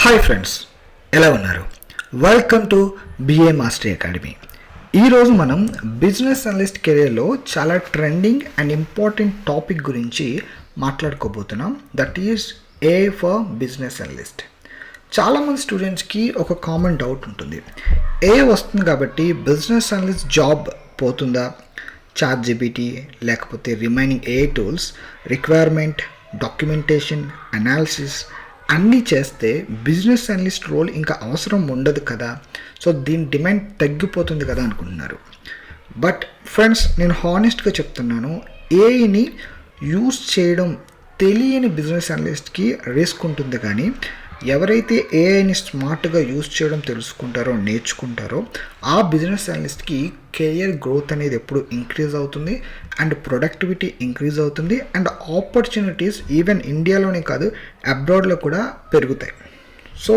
Hi friends, ఎలా ఉన్నారు? Welcome to BA mastery academy. ఈరోజు మనం బిజినెస్ అనలిస్ట్ కెరియర్లో చాలా ట్రెండింగ్ అండ్ ఇంపార్టెంట్ టాపిక్ గురించి మాట్లాడుకోబోతున్నాం. That is AI for business analyst. చాలామంది స్టూడెంట్స్కి ఒక కామన్ డౌట్ ఉంటుంది. ఏఐ వస్తుంది కాబట్టి బిజినెస్ అనలిస్ట్ జాబ్ పోతుందా? ChatGPT లేకపోతే remaining AI tools requirement, documentation, analysis అన్నీ చేస్తే బిజినెస్ అనలిస్ట్ రోల్ ఇంకా అవసరం ఉండదు కదా, సో దీని డిమాండ్ తగ్గిపోతుంది కదా అనుకుంటున్నారు. బట్ ఫ్రెండ్స్, నేను హానెస్ట్గా చెప్తున్నాను, ఏఐని యూస్ చేయడం తెలియని బిజినెస్ అనలిస్ట్కి రిస్క్ ఉంటుంది. కానీ ఎవరైతే ఏఐని స్మార్ట్గా యూస్ చేయడం తెలుసుకుంటారో, నేర్చుకుంటారో, ఆ బిజినెస్ అనలిస్ట్కి కెరియర్ గ్రోత్ అనేది ఎప్పుడు ఇంక్రీజ్ అవుతుంది అండ్ ప్రొడక్టివిటీ ఇంక్రీజ్ అవుతుంది అండ్ ఆపర్చునిటీస్ ఈవెన్ ఇండియాలోనే కాదు అబ్రాడ్లో కూడా పెరుగుతాయి. సో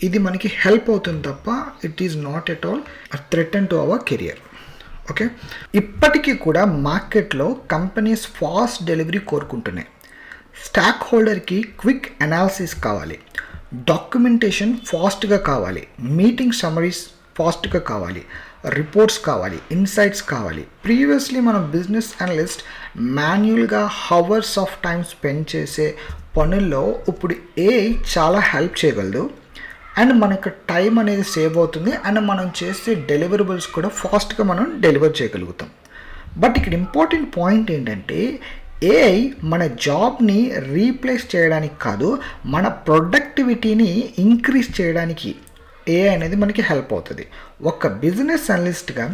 ఇది మనకి హెల్ప్ అవుతుంది తప్ప it is not at all threaten to our career. Okay, ఇప్పటికీ కూడా మార్కెట్లో కంపెనీస్ ఫాస్ట్ డెలివరీ కోరుకుంటున్నాయి. స్టాక్ హోల్డర్కి క్విక్ అనాలిసిస్ కావాలి, డాక్యుమెంటేషన్ ఫాస్ట్గా కావాలి, మీటింగ్ సమ్మరీస్ ఫాస్ట్గా కావాలి, రిపోర్ట్స్ కావాలి, ఇన్సైట్స్ కావాలి. ప్రీవియస్లీ మనం బిజినెస్ అనలిస్ట్ మాన్యువల్గా హవర్స్ ఆఫ్ టైం స్పెండ్ చేసే పనుల్లో ఇప్పుడు ఏఐ చాలా హెల్ప్ చేయగలదు అండ్ మనకు టైం అనేది సేవ్ అవుతుంది అండ్ మనం చేసే డెలివరబుల్స్ కూడా ఫాస్ట్గా మనం డెలివర్ చేయగలుగుతాం. బట్ ఇక్కడ ఇంపార్టెంట్ పాయింట్ ఏంటంటే ఏఐ మన జాబ్ని రీప్లేస్ చేయడానికి కాదు, మన ప్రొడక్టివిటీని ఇంక్రీజ్ చేయడానికి ఏఐ అనేది మనకి హెల్ప్ అవుతుంది. ఒక బిజినెస్ అనలిస్ట్గా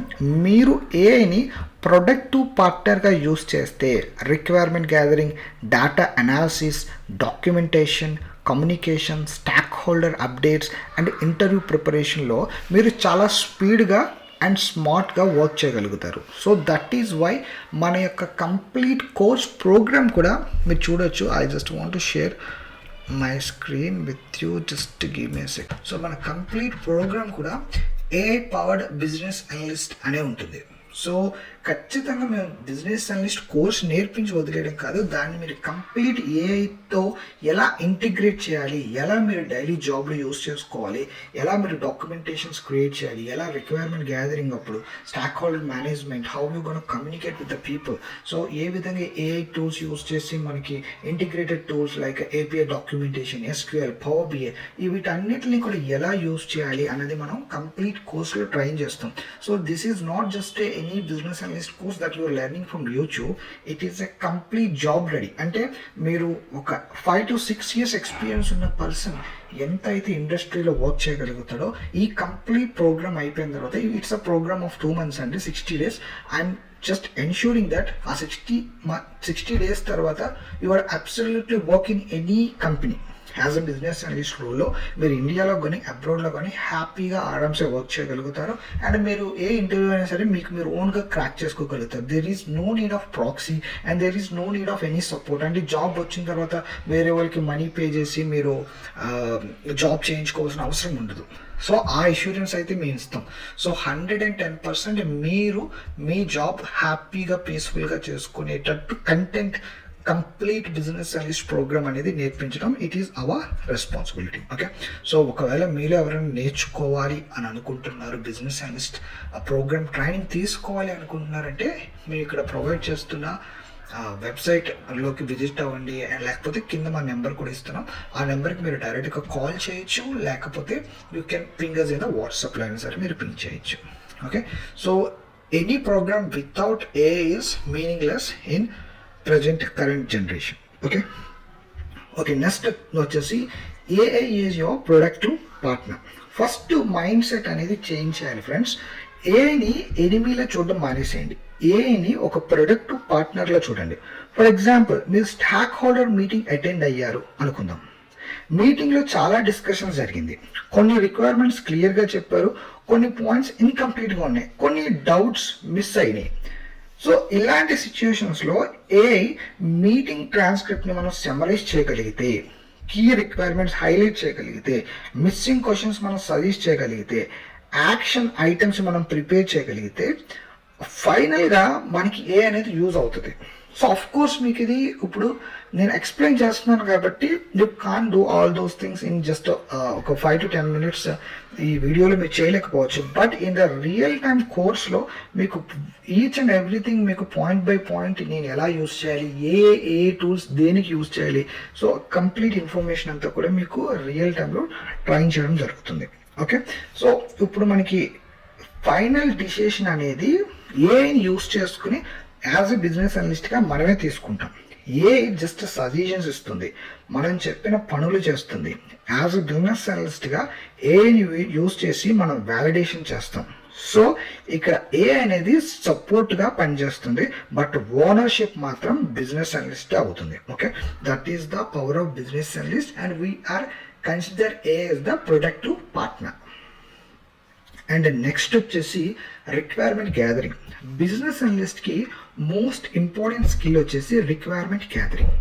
మీరు ఏఐని ప్రొడక్టివ్ పార్ట్నర్గా యూస్ చేస్తే requirement gathering, data analysis, documentation, communication, stock holder updates and interview ప్రిపరేషన్లో మీరు చాలా స్పీడ్గా అండ్ స్మార్ట్గా వర్క్ చేయగలుగుతారు. సో దట్ ఈజ్ వై మన యొక్క కంప్లీట్ కోర్స్ ప్రోగ్రామ్ కూడా మీరు చూడొచ్చు. I just want to share my screen with you, just give me a second. So మన కంప్లీట్ ప్రోగ్రామ్ కూడా ఏఐ పవర్డ్ బిజినెస్ అనలిస్ట్ అనే ఉంటుంది. సో ఖచ్చితంగా మేము బిజినెస్ అనలిస్ట్ కోర్స్ నేర్పించి వదిలేయడం కాదు, దాన్ని మీరు కంప్లీట్ ఏఐతో ఎలా ఇంటిగ్రేట్ చేయాలి, ఎలా మీరు డైలీ జాబ్లో యూస్ చేసుకోవాలి, ఎలా మీరు డాక్యుమెంటేషన్స్ క్రియేట్ చేయాలి, ఎలా రిక్వైర్మెంట్ గ్యాదరింగ్ అప్పుడు stock holder management, how you gonna communicate with the people. So ఏ విధంగా ఏఐ టూల్స్ యూస్ చేసి మనకి integrated tools like API documentation, SQL, power BI వీటన్నిటిని కూడా ఎలా యూస్ చేయాలి అన్నది మనం కంప్లీట్ కోర్స్లో ట్రైన్ చేస్తాం. So this is not just any business analyst course that you are learning from YouTube. It is a complete job ready. అంటే మీరు ఒక 5 to 6 years ఎక్స్పీరియన్స్ ఉన్న పర్సన్ ఎంత అయితే ఇండస్ట్రీలో వర్క్ చేయగలుగుతాడో ఈ కంప్లీట్ ప్రోగ్రామ్ అయిపోయిన తర్వాత, it's a program of 2 months అండి, 60 days. And just ensuring that ఆ 60 days తర్వాత you are absolutely work in any company as a business analyst రోల్లో. మీరు ఇండియాలో కానీ అబ్రాడ్లో కానీ హ్యాపీగా ఆరామ్సే వర్క్ చేయగలుగుతారు అండ్ మీరు ఏ ఇంటర్వ్యూ అయినా సరే మీకు మీరు ఓన్గా క్రాక్ చేసుకోగలుగుతారు. There is no need of proxy and there is no need of any support. అంటే జాబ్ వచ్చిన తర్వాత వేరే వాళ్ళకి మనీ పే చేసి మీరు జాబ్ చేయించుకోవాల్సిన అవసరం ఉండదు. సో ఆ ఇన్సూరెన్స్ అయితే మేము ఇస్తాం. సో 110% మీరు మీ జాబ్ హ్యాపీగా పీస్ఫుల్గా చేసుకునేటట్టు content complete business analyst program అనేది నేర్పించడం it is our responsibility. Okay, so ఒకవేళ మీరు ఎవరైనా నేర్చుకోవాలి అని అనుకుంటున్నారు, బిజినెస్ అనలిస్ట్ ప్రోగ్రామ్ ట్రైనింగ్ తీసుకోవాలి అనుకుంటున్నారంటే మీరు ఇక్కడ ప్రొవైడ్ చేస్తున్న వెబ్సైట్లోకి విజిట్ అవ్వండి. అండ్ లేకపోతే కింద మా నెంబర్ కూడా ఇస్తున్నాం, ఆ నెంబర్కి మీరు డైరెక్ట్గా కాల్ చేయొచ్చు, లేకపోతే యూ కెన్ పింగర్స్ అయినా వాట్సాప్లో అయినా సరే మీరు పింగ్ చేయొచ్చు. Okay, so any program without AI is meaningless in current generation. Okay, next వచ్చేసి AI is your productive partner. First mind set అనేది చేంజ్ చేయాలి ఫ్రెండ్స్. ఏఐని ఎనిమీలో చూడడం మానేసేయండి, ఏఐని ఒక ప్రొడక్టివ్ పార్ట్నర్లో చూడండి. ఫర్ ఎగ్జాంపుల్, మీరు స్టాక్ హోల్డర్ మీటింగ్ అటెండ్ అయ్యారు అనుకుందాం. మీటింగ్లో చాలా డిస్కషన్స్ జరిగింది, కొన్ని రిక్వైర్మెంట్స్ క్లియర్గా చెప్పారు, కొన్ని పాయింట్స్ ఇన్కంప్లీట్గా ఉన్నాయి, కొన్ని డౌట్స్ మిస్ అయినాయి. సో ఇలాంటి సిచ్యుయేషన్స్లో ఏఐ మీటింగ్ ట్రాన్స్క్రిప్ట్ని మనం సమ్మరైజ్ చేయగలిగితే, కీ రిక్వైర్మెంట్స్ హైలైట్ చేయగలిగితే, మిస్సింగ్ క్వశ్చన్స్ మనం సజెస్ట్ చేయగలిగితే, యాక్షన్ ఐటమ్స్ మనం ప్రిపేర్ చేయగలిగితే ఫైనల్గా మనకి ఏ అనేది యూజ్ అవుతుంది. సో ఆఫ్ కోర్స్ మీకు ఇది ఇప్పుడు నేను ఎక్స్ప్లెయిన్ చేస్తున్నాను కాబట్టి you can do all those things in just ఒక 5 to 10 minutes ఈ వీడియోలో మీరు చేయలేకపోవచ్చు. But in the real time కోర్స్లో మీకు ఈచ్ అండ్ ఎవ్రీథింగ్ మీకు పాయింట్ బై పాయింట్ నేను ఎలా యూస్ చేయాలి, ఏ టూల్స్ దేనికి యూస్ చేయాలి, సో కంప్లీట్ ఇన్ఫర్మేషన్ అంతా కూడా మీకు రియల్ టైంలో ట్రైన్ చేయడం జరుగుతుంది. ఓకే, సో ఇప్పుడు మనకి ఫైనల్ డిసిషన్ అనేది ఏఐని యూస్ చేసుకుని యాజ్ ఎ బిజినెస్ అనలిస్ట్గా మనమే తీసుకుంటాం. ఏ జస్ట్ సజెషన్స్ ఇస్తుంది, మనం చెప్పిన పనులు చేస్తుంది. యాజ్ ఎ బిజినెస్ అనలిస్ట్గా ఏఐని యూస్ చేసి మనం వ్యాలిడేషన్ చేస్తాం. సో ఇక్కడ ఏ అనేది సపోర్ట్గా పనిచేస్తుంది, బట్ ఓనర్షిప్ మాత్రం బిజినెస్ అనలిస్ట్ అవుతుంది. Okay, that is the power of business analyst and we are consider A as the productive partner. And next వచ్చేసి రిక్వైర్మెంట్ గ్యాదరింగ్. బిజినెస్ అనలిస్ట్కి మోస్ట్ ఇంపార్టెంట్ స్కిల్ వచ్చేసి రిక్వైర్మెంట్ గ్యాదరింగ్.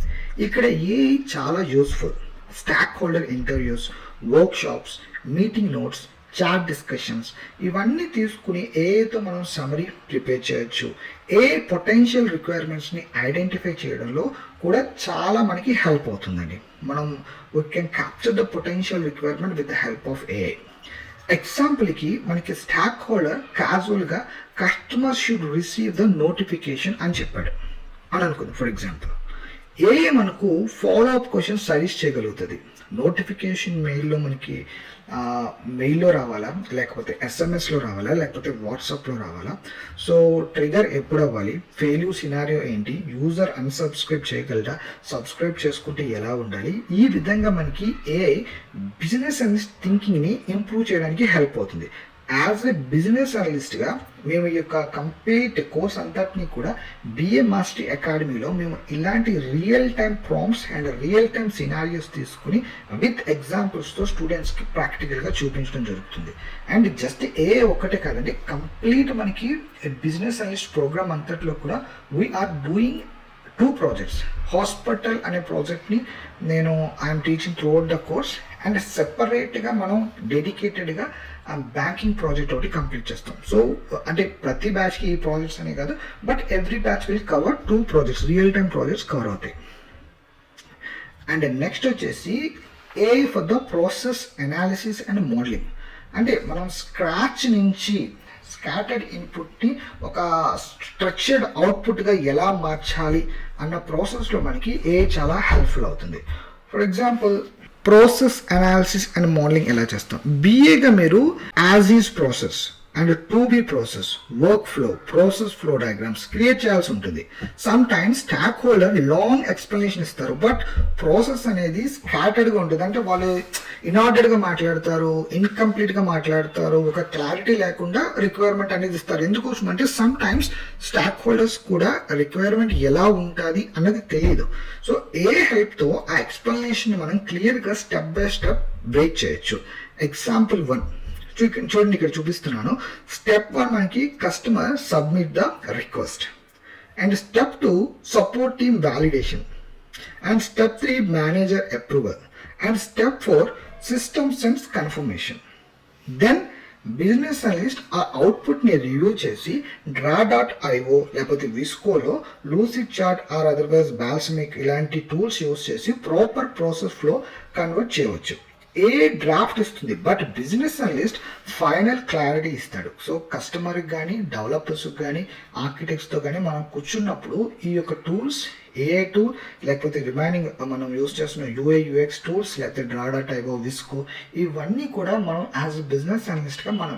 ఇక్కడ ఏ చాలా useful. Stock holder interviews, workshops, meeting notes, chat discussions ఇవన్నీ తీసుకుని ఏతో మనం summary prepare చేయొచ్చు. ఏ పొటెన్షియల్ రిక్వైర్మెంట్స్ని ఐడెంటిఫై చేయడంలో కూడా చాలా మనకి హెల్ప్ అవుతుందండి. మనం we can capture the potential requirement with the help of AI. ఎగ్జాంపుల్కి మనకి స్టాక్ హోల్డర్ క్యాజువల్గా customer should receive the notification అని చెప్పాడు అని అనుకుంది. ఫర్ ఎగ్జాంపుల్ ఏఏ మనకు ఫాలో అప్ క్వశ్చన్ సజెస్ట్ చేయగలుగుతుంది. నోటిఫికేషన్ మెయిల్లో రావాలా, లేకపోతే ఎస్ఎంఎస్లో రావాలా, లేకపోతే వాట్సాప్లో రావాలా, సో ట్రిగర్ ఎప్పుడు అవ్వాలి, ఫెయిల్యూర్ సినారియో ఏంటి, యూజర్ అన్సబ్స్క్రైబ్ చేయగలరా, సబ్స్క్రైబ్ చేసుకుంటే ఎలా ఉండాలి. ఈ విధంగా మనకి ఏఐ బిజినెస్ అనలిస్ట్ థింకింగ్ని ఇంప్రూవ్ చేయడానికి హెల్ప్ అవుతుంది. యాజ్ ఎ బిజినెస్ అనలిస్ట్గా మేము ఈ యొక్క కంప్లీట్ కోర్స్ అంతటినీ కూడా బిఏ మాస్టరీ అకాడమీలో మేము ఇలాంటి real time prompts and real time scenarios తీసుకుని విత్ ఎగ్జాంపుల్స్తో స్టూడెంట్స్కి ప్రాక్టికల్గా చూపించడం జరుగుతుంది. అండ్ జస్ట్ ఏ ఒక్కటే కాదండి, కంప్లీట్ మనకి బిజినెస్ అనలిస్ట్ ప్రోగ్రామ్ అంతట్లో కూడా వీఆర్ డూయింగ్ 2 projects. హాస్పిటల్ అనే ప్రాజెక్ట్ని నేను I'm teaching through out the course and సెపరేట్గా మనం డెడికేటెడ్గా బ్యాంకింగ్ ప్రాజెక్ట్ ఒకటి కంప్లీట్ చేస్తాం. సో అంటే ప్రతి బ్యాచ్కి ఈ ప్రాజెక్ట్స్ అనే కాదు, but every batch will cover 2 projects, real time projects cover అవుతాయి. అండ్ నెక్స్ట్ వచ్చేసి AI for the process analysis and modelling. అంటే మనం స్క్రాచ్ నుంచి స్కాటర్డ్ ఇన్పుట్ని ఒక స్ట్రక్చర్డ్ అవుట్పుట్గా ఎలా మార్చాలి అన్న ప్రాసెస్లో మనకి ఏ చాలా హెల్ప్ఫుల్ అవుతుంది. For example process analysis and modelling ఎలా చేస్తాం. బిఏగా మీరు as is process and to be process, work flow, process flow diagrams create చేయాల్సి ఉంటుంది. Some times stock holder long explanation ఇస్తారు, బట్ ప్రాసెస్ అనేది స్కాటర్డ్గా ఉంటుంది. అంటే వాళ్ళు ఇన్ఆర్డర్గా మాట్లాడతారు, ఇన్కంప్లీట్గా మాట్లాడతారు, ఒక క్లారిటీ లేకుండా రిక్వైర్మెంట్ అనేది ఇస్తారు. ఎందుకోసం అంటే సమ్ టైమ్స్ స్టాక్ హోల్డర్స్ కూడా రిక్వైర్మెంట్ ఎలా ఉంటుంది అన్నది తెలియదు. సో ఏ హెల్ప్తో ఆ ఎక్స్ప్లెనేషన్ మనం క్లియర్గా స్టెప్ బై స్టెప్ బ్రేక్ చేయొచ్చు. ఎగ్జాంపుల్ 1 చూడండి, ఇక్కడ చూపిస్తున్నాను. స్టెప్ 1 మనకి customer submit the request, and step 2 support team validation, and step 3 manager approval, and step 4 system sends confirmation. Then business analyst ఆ అవుట్పుట్ని రివ్యూ చేసి డ్రా.io లేకపోతే విస్కోలో Lucidchart or otherwise Balsamiq ఇలాంటి టూల్స్ యూస్ చేసి ప్రాపర్ ప్రాసెస్ ఫ్లో కన్వర్ట్ చేయవచ్చు. AI draft ఇస్తుంది, but business analyst final clarity ఇస్తాడు. సో కస్టమర్కి కానీ డెవలపర్స్కి కానీ ఆర్కిటెక్ట్స్తో కానీ మనం కూర్చున్నప్పుడు ఈ యొక్క టూల్స్ ఏఐ టూల్ లేకపోతే రిమైనింగ్ మనం యూస్ చేస్తున్న యూఐ/యూఎక్స్ టూల్స్ లేకపోతే డ్రా.io, విస్కో ఇవన్నీ కూడా మనం యాజ్ బిజినెస్ అనలిస్ట్గా మన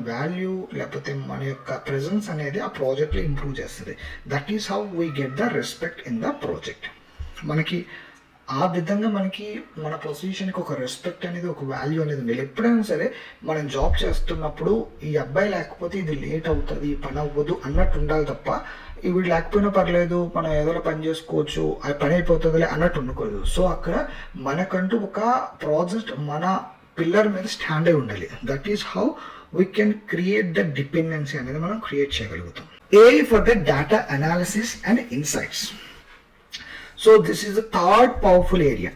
వాల్యూ లేకపోతే మన యొక్క ప్రెజెన్స్ అనేది ఆ ప్రాజెక్ట్లో ఇంప్రూవ్ చేస్తుంది. That is how we get the respect in the project. మనకి ఆ విధంగా మనకి మన పొజిషన్కి ఒక రెస్పెక్ట్ అనేది, ఒక వాల్యూ అనేది ఉంది. ఎప్పుడైనా సరే మనం జాబ్ చేస్తున్నప్పుడు ఈ అబ్బాయి లేకపోతే ఇది లేట్ అవుతుంది, పని అవ్వదు అన్నట్టు ఉండాలి తప్ప వీడు లేకపోయినా పర్లేదు మనం ఏదోలా పని చేసుకోవచ్చు, అది పని అయిపోతుందిలే అన్నట్టు ఉండకూడదు. సో అక్కడ మనకంటూ ఒక ప్రాజెక్ట్ మన పిల్లర్ మీద స్టాండ్ అయి ఉండాలి. That is how we can create the dependency అనేది మనం క్రియేట్ చేయగలుగుతాం. AI for the data analysis and insights. So this is the third powerful area.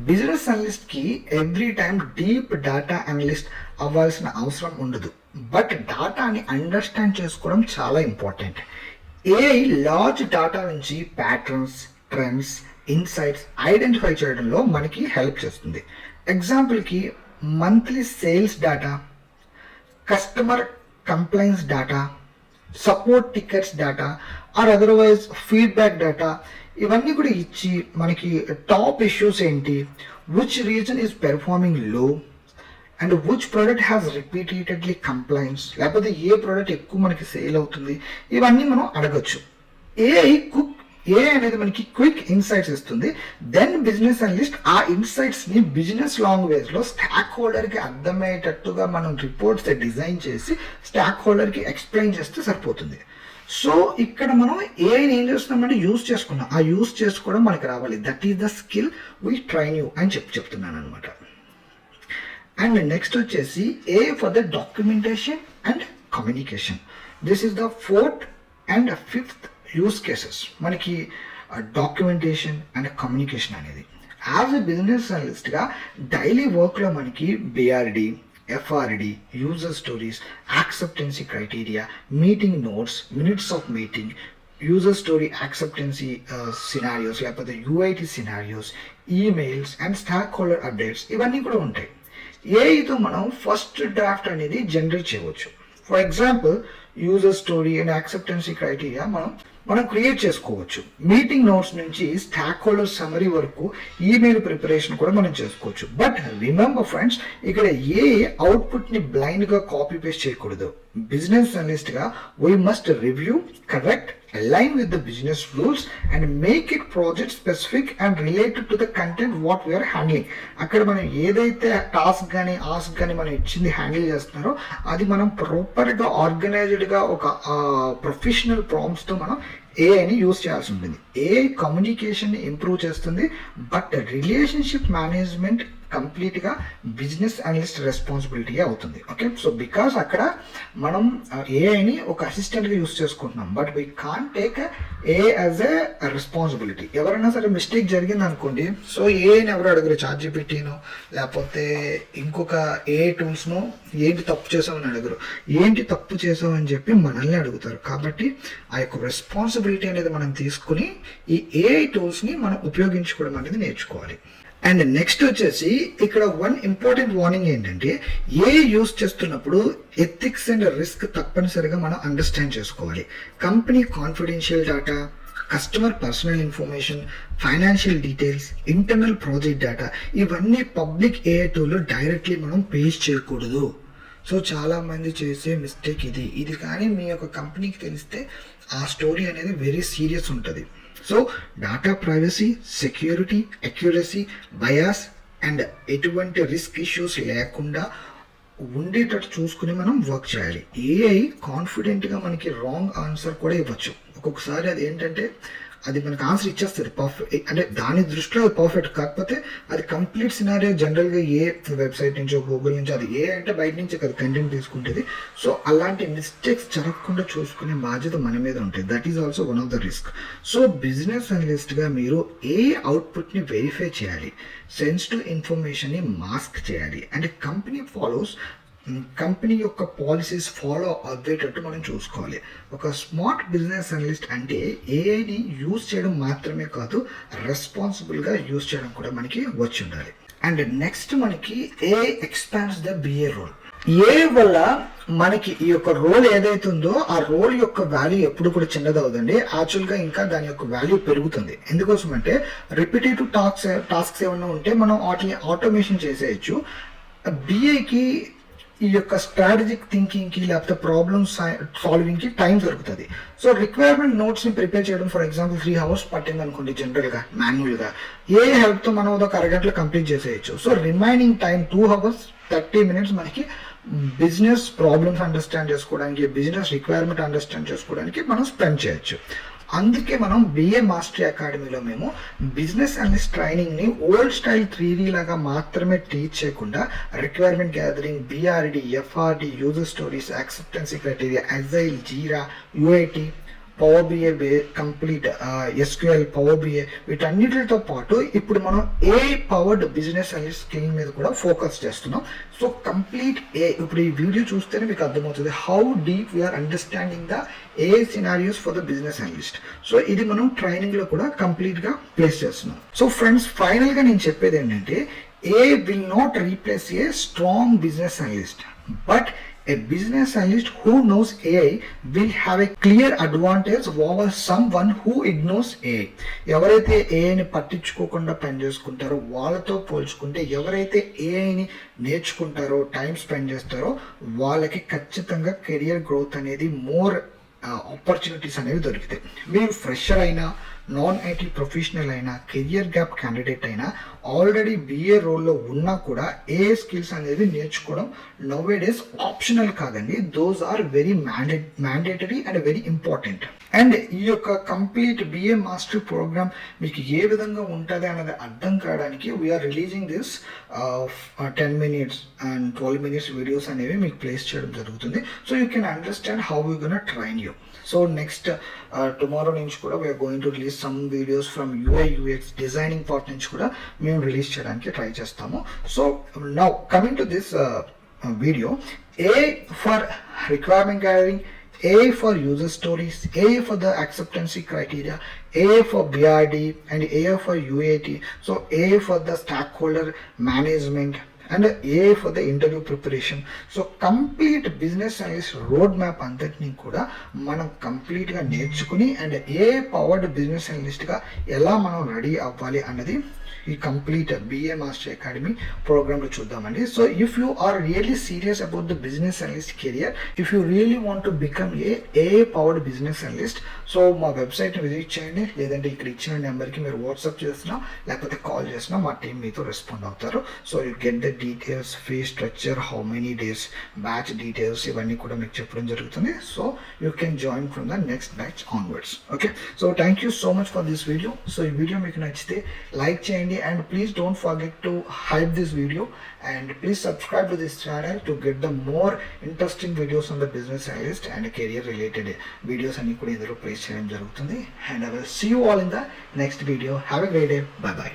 Business అనలిస్ట్కి every time deep data analyst అవ్వాల్సిన అవసరం ఉండదు, బట్ డేటాని అండర్స్టాండ్ చేసుకోవడం చాలా ఇంపార్టెంట్. ఏఐ లార్జ్ డేటా నుంచి ప్యాటర్న్స్, ట్రెండ్స్, ఇన్సైట్స్ ఐడెంటిఫై చేయడంలో మనకి హెల్ప్ చేస్తుంది. ఎగ్జాంపుల్కి monthly sales data, customer complaints data, support tickets data or otherwise feedback data ఇవన్నీ కూడా ఇచ్చి మనకి టాప్ ఇష్యూస్ ఏంటి, విచ్ రీజన్ ఈజ్ పెర్ఫార్మింగ్ లో and which product has repeatedly complaints, లేకపోతే ఏ ప్రోడక్ట్ ఎక్కువ మనకి సేల్ అవుతుంది, ఇవన్నీ మనం అడగచ్చు. ఏ అనేది మనకి క్విక్ ఇన్సైట్స్ ఇస్తుంది. దెన్ బిజినెస్ అనలిస్ట్ ఆ ఇన్సైట్స్ని బిజినెస్ లాంగ్వేజ్లో స్టాక్ హోల్డర్కి అర్థమయ్యేటట్టుగా మనం రిపోర్ట్స్ డిజైన్ చేసి స్టాక్ హోల్డర్కి ఎక్స్ప్లెయిన్ చేస్తే సరిపోతుంది. సో ఇక్కడ మనం ఏఐని ఏం చేస్తున్నామంటే యూజ్ చేసుకున్నాం. ఆ యూజ్ చేసుకోవడం మనకి రావాలి. That is the skill we train you అని చెప్తున్నాను అనమాట. అండ్ నెక్స్ట్ వచ్చేసి AI for the documentation and communication. This is the fourth and fifth use cases మనకి డాక్యుమెంటేషన్ అండ్ కమ్యూనికేషన్ అనేది. యాజ్ ఎ బిజినెస్ అనలిస్ట్గా డైలీ వర్క్లో మనకి BRD, FRD, user stories, acceptance criteria, meeting notes, minutes of meeting, user story acceptance scenarios, లేకపోతే UAT scenarios, emails and stock holder updates ఇవన్నీ కూడా ఉంటాయి. ఏఐతో మనం ఫస్ట్ డ్రాఫ్ట్ అనేది జనరేట్ చేయవచ్చు. For example user story and acceptancy criteria మనం create చేసుకోవచ్చు. Meeting notes నుంచి స్టాక్ హోల్డర్ సమరీ వరకు ఈమెయిల్ ప్రిపరేషన్ కూడా మనం చేసుకోవచ్చు. బట్ రిమెంబర్ ఫ్రెండ్స్, ఇక్కడ ఏ అవుట్పుట్ని బ్లైండ్గా కాపీ పేస్ట్ చేయకూడదు. బిజినెస్ అనలిస్ట్గా we must review, correct, align with the business rules and make it project specific and related to the content what we are handling. అక్కడ మనం ఏదైతే టాస్క్ కానీ ask కానీ మనం ఇచ్చింది హ్యాండిల్ చేస్తున్నారో అది మనం ప్రాపర్గా ఆర్గనైజ్డ్గా ఒక ప్రొఫెషనల్ ప్రాంప్ట్స్తో మనం ఏఐని యూజ్ చేయాల్సి ఉంటుంది. ఏఐ కమ్యూనికేషన్ని ఇంప్రూవ్ చేస్తుంది, బట్ రిలేషన్షిప్ మేనేజ్మెంట్ కంప్లీట్గా బిజినెస్ అనలిస్ట్ రెస్పాన్సిబిలిటీ అవుతుంది. ఓకే, సో బికాస్ అక్కడ మనం ఏఐని ఒక అసిస్టెంట్గా యూస్ చేసుకుంటున్నాం, but we can't take AI as a responsibility. ఎవరైనా సరే మిస్టేక్ జరిగింది అనుకోండి, సో ఏఐని ఎవరు అడగరు, ChatGPTనో లేకపోతే ఇంకొక ఏఐ టూల్స్నో ఏంటి తప్పు చేసామని అడగరు. ఏంటి తప్పు చేసామని చెప్పి మనల్ని అడుగుతారు. కాబట్టి ఆ యొక్క రెస్పాన్సిబిలిటీ అనేది మనం తీసుకుని ఈ ఏఐ టూల్స్ని మనం ఉపయోగించుకోవడం అనేది నేర్చుకోవాలి. అండ్ నెక్స్ట్ వచ్చేసి ఇక్కడ వన్ ఇంపార్టెంట్ వార్నింగ్ ఏంటంటే, ఏ యూస్ చేస్తున్నప్పుడు ఎథిక్స్ అండ్ రిస్క్ తప్పనిసరిగా మనం అండర్స్టాండ్ చేసుకోవాలి. Company confidential data, customer personal information, financial details, internal project data ఇవన్నీ పబ్లిక్ ఏఐ టూల్లో డైరెక్ట్లీ మనం పేస్ట్ చేయకూడదు. సో చాలామంది చేసే మిస్టేక్ ఇది కానీ మీ యొక్క కంపెనీకి తెలిస్తే ఆ స్టోరీ అనేది వెరీ సీరియస్ ఉంటుంది. So data privacy, security, accuracy, bias and ఎటువంటి రిస్క్ ఇష్యూస్ లేకుండా ఉండేటట్టు చూసుకుని మనం వర్క్ చేయాలి. ఏఐ కాన్ఫిడెంట్గా మనకి రాంగ్ ఆన్సర్ కూడా ఇవ్వచ్చు. ఒక్కొక్కసారి అది ఏంటంటే అది మనకు ఆన్సర్ ఇచ్చేస్తుంది పర్ఫెక్ట్, అంటే దాని దృష్టిలో అది పర్ఫెక్ట్, కాకపోతే అది కంప్లీట్ సినారియో జనరల్గా ఏ వెబ్సైట్ నుంచో గూగుల్ నుంచి అది ఏ అంటే బయట నుంచి కదా కంటెంట్ తీసుకుంటుంది. సో అలాంటి మిస్టేక్స్ జరగకుండా చూసుకునే బాధ్యత మన మీద ఉంటుంది. That is also one of the risk. So business అనలిస్ట్గా మీరు ఏ అవుట్పుట్ని వెరిఫై చేయాలి, సెన్సిటివ్ ఇన్ఫర్మేషన్ని మాస్క్ చేయాలి అండ్ కంపెనీ యొక్క పాలసీస్ ఫాలో అయ్యేటట్టు మనం చూసుకోవాలి. ఒక స్మార్ట్ బిజినెస్ అనలిస్ట్ అంటే ఏఐని యూజ్ చేయడం మాత్రమే కాదు, రెస్పాన్సిబుల్గా యూజ్ చేయడం కూడా మనకి వచ్చి ఉండాలి. అండ్ నెక్స్ట్ మనకి AI expands the BA role. AI వల్ల మనకి ఈ యొక్క రోల్ ఏదైతే ఉందో ఆ రోల్ యొక్క వాల్యూ ఎప్పుడు కూడా చిన్నదవుతుంది. యాక్చువల్గా ఇంకా దాని యొక్క వాల్యూ పెరుగుతుంది. ఎందుకోసం అంటే రిపిటేటివ్ టాస్క్స్ ఏమన్నా ఉంటే మనం వాటిని ఆటోమేషన్ చేసేయచ్చు. బిఏకి ఈ యొక్క స్ట్రాటజిక్ థింకింగ్కి లేకపోతే ప్రాబ్లమ్ సాల్వింగ్కి టైం దొరుకుతుంది. సో రిక్వైర్మెంట్ నోట్స్ని ప్రిపేర్ చేయడం ఫర్ ఎగ్జాంపుల్ 3 hours పట్టింది అనుకోండి జనరల్గా మాన్యువల్గా, ఏ హెల్ప్తో మనం ఒక అరగంటలో కంప్లీట్ చేసేయచ్చు. So remaining time 2 hours 30 minutes మనకి బిజినెస్ ప్రాబ్లమ్స్ అండర్స్టాండ్ చేసుకోవడానికి, బిజినెస్ రిక్వైర్మెంట్ అండర్స్టాండ్ చేసుకోవడానికి మనం స్పెండ్ చేయొచ్చు. అందుకే మనం బిఏ మాస్టరీ అకాడమీలో మేము బిజినెస్ అనలిస్ట్ ట్రైనింగ్ని ఓల్డ్ స్టైల్ 3D లాగా మాత్రమే టీచ్ చేయకుండా requirement gathering, BRD, FRD, user stories, acceptance criteria, agile, Jira, UAT power BI complete SQL power BI వీటన్నిటితో పాటు ఇప్పుడు మనం AI powered business analyst skill మీద కూడా ఫోకస్ చేస్తున్నాం. సో కంప్లీట్ ఇప్పుడు ఈ వీడియో చూస్తేనే మీకు అర్థమవుతుంది how deep we're understanding the AI scenarios for the business analyst. So ఇది మనం ట్రైనింగ్ లో కూడా కంప్లీట్ గా ప్లేస్ చేస్తున్నాం. సో ఫ్రెండ్స్, ఫైనల్ గా నేను చెప్పేది ఏంటంటే AI will not replace a strong business analyst, but a business analyst who knows AI will have a clear advantage over someone who ignores AI. ఎవరైతే ఏఐని పట్టించుకోకుండా పనిచేసుకుంటారో వాళ్ళతో పోల్చుకుంటే ఎవరైతే ఏఐని నేర్చుకుంటారో టైం స్పెండ్ చేస్తారో వాళ్ళకి ఖచ్చితంగా కెరియర్ గ్రోత్ అనేది మోర్ ఆపర్చునిటీస్ అనేవి దొరుకుతాయి. మీరు ఫ్రెషర్ అయినా, నాన్ ఐటీ ప్రొఫెషనల్ అయినా, కెరియర్ గ్యాప్ క్యాండిడేట్ అయినా, ఆల్రెడీ బిఏ రోల్లో ఉన్నా కూడా ఏ స్కిల్స్ అనేది నేర్చుకోవడం నౌ డేస్ ఆప్షనల్ కాదండి. Those are very mandatory and very important. And ఈ యొక్క కంప్లీట్ బిఏ మాస్టర్ ప్రోగ్రామ్ మీకు ఏ విధంగా ఉంటుంది అన్నది అర్థం కావడానికి we're releasing this 10 minutes and 12 minutes videos అనేవి మీకు ప్లేస్ చేయడం జరుగుతుంది. So you can understand how you gonna train you. So next tomorrow నుంచి కూడా we're going to release some videos from UI UX designing part నుంచి కూడా మేము release చేయడానికి ట్రై చేస్తాము. So now coming to this video, AI for requirement gathering, AI for user stories, AI for the acceptancy criteria, AI for BRD, and AI for UAT. So AI for the stakeholder management and AI for the interview preparation. So complete business analyst road map అంతటిని కూడా మనం కంప్లీట్గా నేర్చుకుని and AI powered business అనలిస్ట్గా ఎలా మనం ready అవ్వాలి అన్నది ఈ కంప్లీట్ బిఏ మాస్టర్ అకాడమీ ప్రోగ్రామ్లో చూద్దామండి. So if you are really serious about the business analyst career, if you really want to become AI powered business analyst, so మా వెబ్సైట్ని visit చేయండి. లేదంటే ఇక్కడ ఇచ్చిన నెంబర్కి మీరు వాట్సాప్ చేసినా లేకపోతే కాల్ చేసినా మా టీం మీతో రెస్పాండ్ అవుతారు. So you get the details, fee structure, how many days, batch details ఇవన్నీ కూడా మీకు చెప్పడం జరుగుతుంది. So you can join from the next batch onwards. Okay, so thank you so much for this video. So ఈ video మీకు నచ్చితే like చేయండి and please don't forget to hype this video and please subscribe to this channel to get the more interesting videos on the business analyst and career related videos and you could either place cheyadam jarugutundi. And I will see you all in the next video. Have a great day. Bye bye.